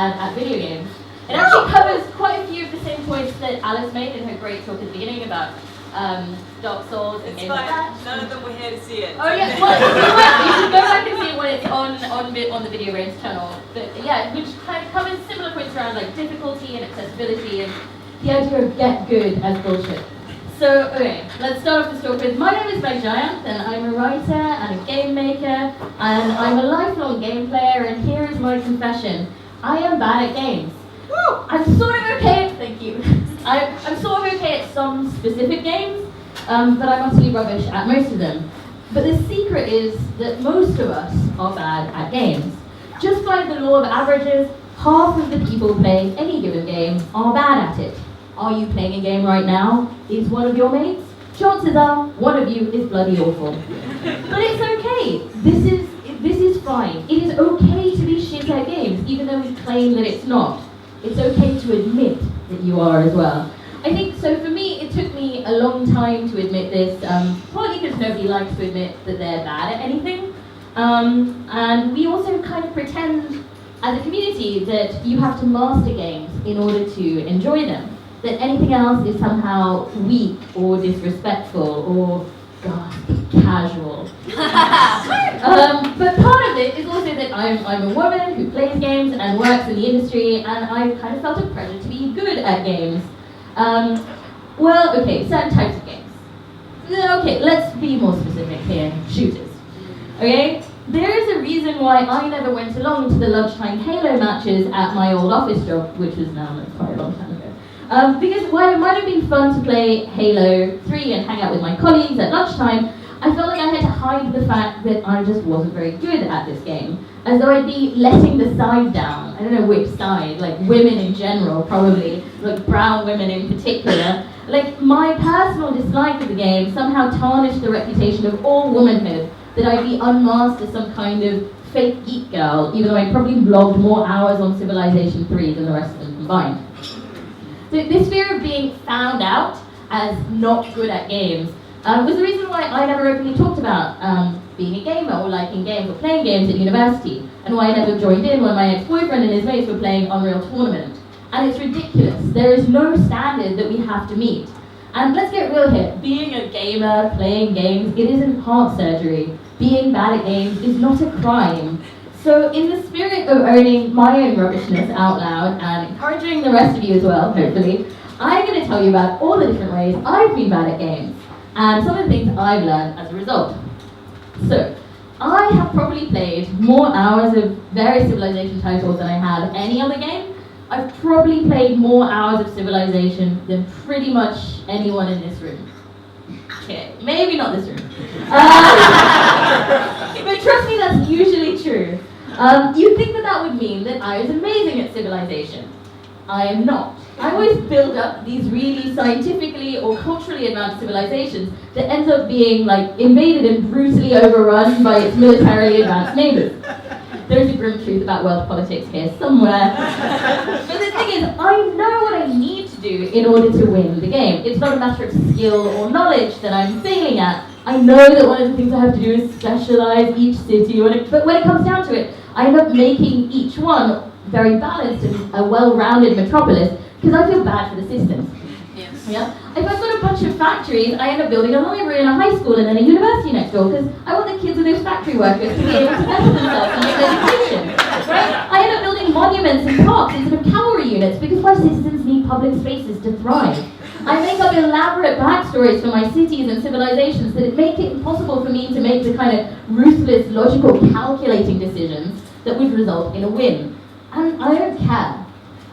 bad at video games. It actually covers quite a few of the same points that Alice made in her great talk at the beginning about Dark Souls and games like that. None of them were here to see it. Oh yeah, well, you should go back and see it when it's on the VideoBrains channel. But yeah, which kind of covers similar points around like difficulty and accessibility and the idea of get good as bullshit. So, okay, let's start off the talk with, my name is Jayanth, and I'm a writer and a game maker, and I'm a lifelong game player, and here is my confession. I am bad at games. Woo! I'm sort of okay, thank you. I'm sort of okay at some specific games, but I'm utterly rubbish at most of them. But the secret is that most of us are bad at games. Just by the law of averages, half of the people playing any given game are bad at it. Are you playing a game right now? Is one of your mates? Chances are one of you is bloody awful. But it's okay. This is fine. It is okay to be shit at games, even though we claim that it's not. It's okay to admit that you are as well. I think, so for me, it took me a long time to admit this, partly because nobody likes to admit that they're bad at anything. And we also kind of pretend as a community that you have to master games in order to enjoy them. That anything else is somehow weak or disrespectful or, God, casual. But part of it is also that I'm a woman who plays games and works in the industry, and I've kind of felt a pressure to be good at games. Well, okay, certain types of games. Okay, let's be more specific here. Shooters. Okay? There is a reason why I never went along to the lunchtime Halo matches at my old office job, which was now quite a long time ago. Because while it might have been fun to play Halo 3 and hang out with my colleagues at lunchtime, I felt like I had to hide the fact that I just wasn't very good at this game. As though I'd be letting the side down. I don't know which side, like women in general, probably, like brown women in particular. Like, my personal dislike of the game somehow tarnished the reputation of all womanhood, that I'd be unmasked as some kind of fake geek girl, even though I probably logged more hours on Civilization 3 than the rest of them combined. So this fear of being found out as not good at games was the reason why I never openly talked about being a gamer or liking games or playing games at university, and why I never joined in when my ex-boyfriend and his mates were playing Unreal Tournament. And it's ridiculous. There is no standard that we have to meet. And let's get real here. Being a gamer, playing games, it isn't heart surgery. Being bad at games is not a crime. So in the spirit of owning my own rubbishness out loud and encouraging the rest of you as well, hopefully, I'm going to tell you about all the different ways I've been bad at games and some of the things I've learned as a result. So, I have probably played more hours of various Civilization titles than I have any other game. I've probably played more hours of Civilization than pretty much anyone in this room. Okay, maybe not this room. But trust me, that's usually true. You'd think that would mean that I was amazing at Civilization. I am not. I always build up these really scientifically or culturally advanced civilizations that ends up being like invaded and brutally overrun by its militarily advanced neighbors. There's a grim truth about world politics here somewhere. But the thing is, I know what I need to do in order to win the game. It's not a matter of skill or knowledge that I'm failing at. I know that one of the things I have to do is specialize each city, but when it comes down to it, I end up making each one very balanced and a well-rounded metropolis because I feel bad for the systems. Yes. Yeah? If I've got a bunch of factories, I end up building a library and a high school and then a university next door because I want the kids of those factory workers to be able to better themselves and get education. Right? I end up building monuments and parks instead of cavalry units because my citizens need public spaces to thrive. I make up elaborate backstories for my cities and civilizations that make it impossible for me to make the kind of ruthless, logical, calculating decisions that would result in a win. And I don't care.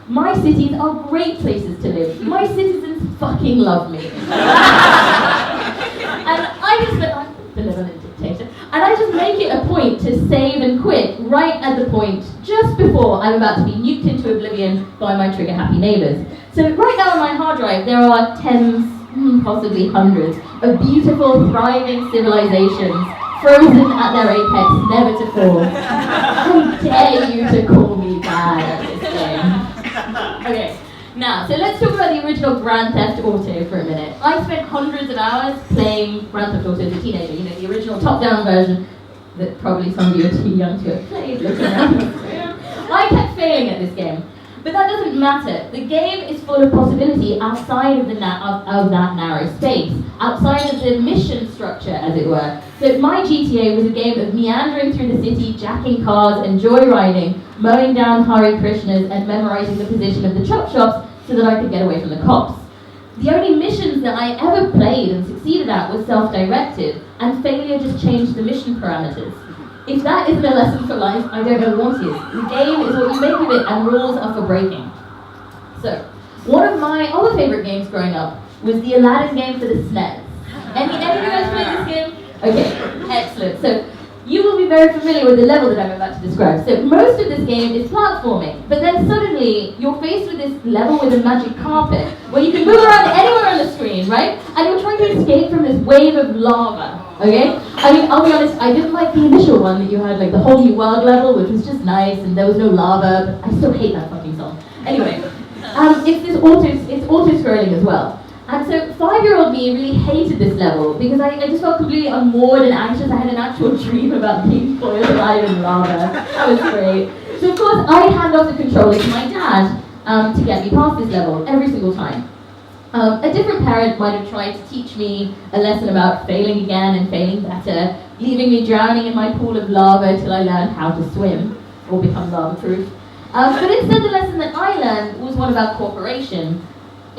My cities are great places to live. My citizens fucking love me. And I'm a benevolent dictator. And I just make it a point to save and quit right at the point just before I'm about to be nuked into oblivion by my trigger-happy neighbors. So right now on my hard drive, there are tens, possibly hundreds, of beautiful, thriving civilizations frozen at their apex, never to fall. How dare you to call me bad at this game? Okay, now, so let's talk about the original Grand Theft Auto for a minute. I spent hundreds of hours playing Grand Theft Auto as a teenager, you know, the original top-down version that probably some of you are too young to have played, looking around. I kept failing at this game. But that doesn't matter. The game is full of possibility outside of, of that narrow space, outside of the mission structure, as it were. So my GTA was a game of meandering through the city, jacking cars and joyriding, mowing down Hare Krishnas and memorizing the position of the chop shops so that I could get away from the cops. The only missions that I ever played and succeeded at were self-directed, and failure just changed the mission parameters. If that isn't a lesson for life, I don't know what is. The game is what you make of it, and rules are for breaking. So, one of my other favourite games growing up was the Aladdin game for the SNES. Any of you guys played this game? Okay, excellent. So, you will be very familiar with the level that I'm about to describe. So, most of this game is platforming, but then suddenly you're faced with this level with a magic carpet where you can move around anywhere on the screen, right? And you're trying to escape from this wave of lava. Okay? I mean, I'll be honest, I didn't like the initial one that you had, like the whole new world level, which was just nice, and there was no lava, but I still hate that fucking song. Anyway, it's auto-scrolling as well. And so 5-year-old me really hated this level because I just felt completely unmoored and anxious. I had an actual dream about being boiled alive in lava. That was great. So of course, I hand off the controller to my dad to get me past this level every single time. A different parent might have tried to teach me a lesson about failing again and failing better, leaving me drowning in my pool of lava till I learned how to swim or become lava-proof. But instead, the lesson that I learned was one about cooperation.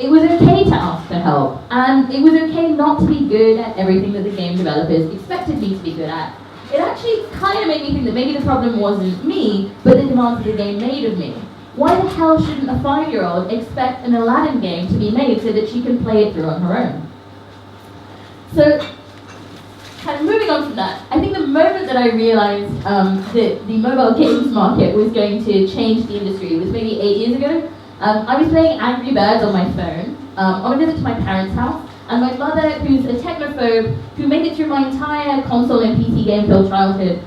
It was okay to ask for help, and it was okay not to be good at everything that the game developers expected me to be good at. It actually kind of made me think that maybe the problem wasn't me, but the demands that the game made of me. Why the hell shouldn't a 5-year-old expect an Aladdin game to be made so that she can play it through on her own? So, kind of moving on from that, I think the moment that I realized that the mobile games market was going to change the industry was maybe 8 years ago. I was playing Angry Birds on my phone on a visit to my parents' house, and my mother, who's a technophobe, who made it through my entire console and PC game-filled childhood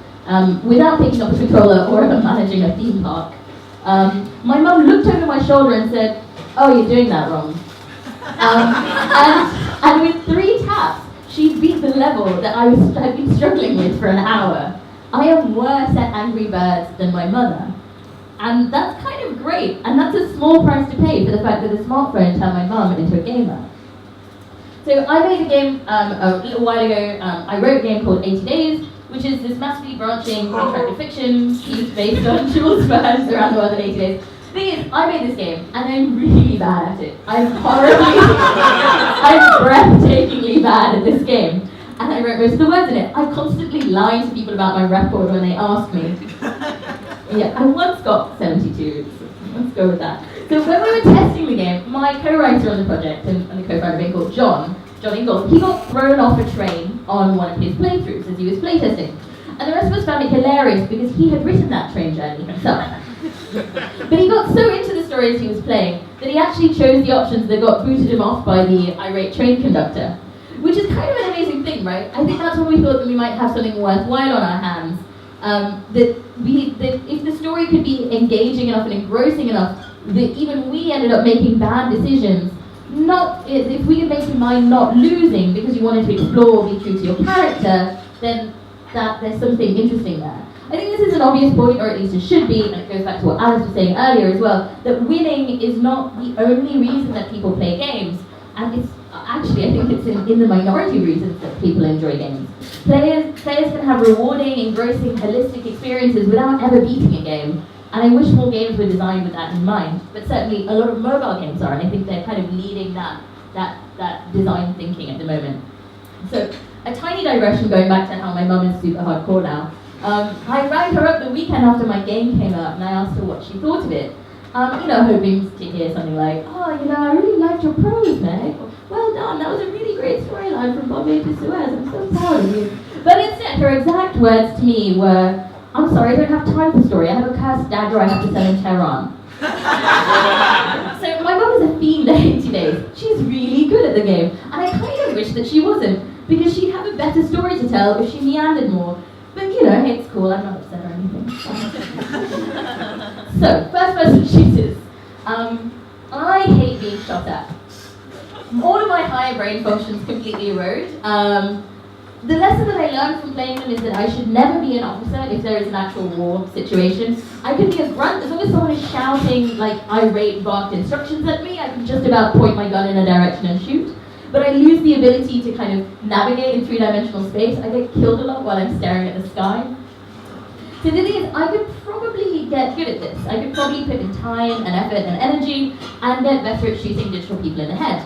without picking up a controller or ever managing a theme park. My mum looked over my shoulder and said, "Oh, you're doing that wrong." And with 3 taps, she beat the level that I'd been struggling with for an hour. I am worse at Angry Birds than my mother. And that's kind of great, and that's a small price to pay for the fact that a smartphone turned my mum into a gamer. So I made a game a little while ago. I wrote a game called 80 Days, which is this massively branching interactive fiction piece based on Jules Verne's Around the World in 80 Days. The thing is, I made this game, and I'm really bad at it. I'm breathtakingly bad at this game. And I wrote most of the words in it. I constantly lie to people about my record when they ask me. Yeah, I once got 72, so let's go with that. So when we were testing the game, my co-writer on the project, and the co-founder being called John Ingalls, he got thrown off a train on one of his playthroughs as he was playtesting. And the rest of us found it hilarious because he had written that train journey himself. But he got so into the story as he was playing that he actually chose the options that got booted him off by the irate train conductor. Which is kind of an amazing thing, right? I think that's when we thought that we might have something worthwhile on our hands. That if the story could be engaging enough and engrossing enough, that even we ended up making bad decisions. Not if we could make your mind not losing because you wanted to explore, be true to your character, then there's something interesting there. I think this is an obvious point, or at least it should be, and it goes back to what Alice was saying earlier as well, that winning is not the only reason that people play games, and it's actually, I think it's in the minority reasons that people enjoy games. Players can have rewarding, engrossing, holistic experiences without ever beating a game, and I wish more games were designed with that in mind. But certainly a lot of mobile games are, and I think they're kind of leading that design thinking at the moment. So a tiny digression going back to how my mum is super hardcore now. I rang her up the weekend after my game came out, and I asked her what she thought of it. Hoping to hear something like, "Oh, I really liked your prose, Meg. Well done, that was a really great storyline from Bombay to Suez, I'm so proud of you." But instead, her exact words to me were, "I'm sorry, I don't have time for story. I have a cursed dagger I have to sell in Tehran." So my mum is a fiend at 80 Days. She's really good at the game, and I kind of wish that she wasn't, because she'd have a better story to tell if she meandered more. But hey, it's cool, I'm not upset or anything. So, first person shooters. I hate being shot at. All of my higher brain functions completely erode. the lesson that I learned from playing them is that I should never be an officer if there is an actual war situation. I can be a grunt, as long as someone is shouting like irate, barked instructions at me, I can just about point my gun in a direction and shoot. But I lose the ability to kind of navigate in three-dimensional space. I get killed a lot while I'm staring at the sky. So the thing is, I could probably get good at this. I could probably put in time and effort and energy and get better at shooting digital people in the head.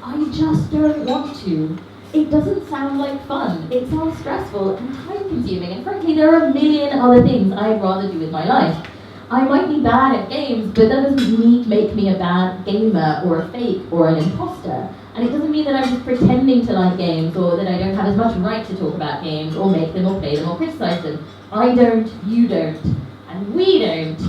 I just don't want to. It doesn't sound like fun. It sounds stressful and time-consuming, and frankly, there are a million other things I'd rather do with my life. I might be bad at games, but that doesn't make me a bad gamer or a fake or an imposter. And it doesn't mean that I'm just pretending to like games or that I don't have as much right to talk about games or make them or play them or criticize them. I don't, you don't, and we don't.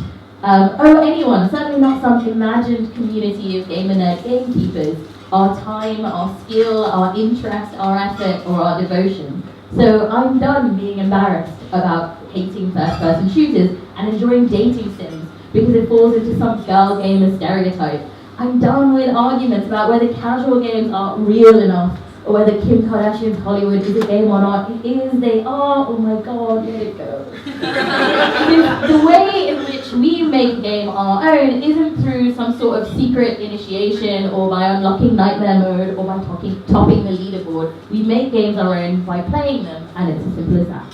Anyone, certainly not some imagined community of gamer nerd gamekeepers. Our time, our skill, our interest, our effort, or our devotion. So I'm done being embarrassed about hating first-person shooters and enjoying dating sims because it falls into some girl gamer stereotype. I'm done with arguments about whether casual games are real enough or whether Kim Kardashian's Hollywood is a game or not. It is, they are, oh my god, let it go. The way in which we make a game our own isn't through some sort of secret initiation or by unlocking nightmare mode or by topping the leaderboard. We make games our own by playing them, and it's as simple as that.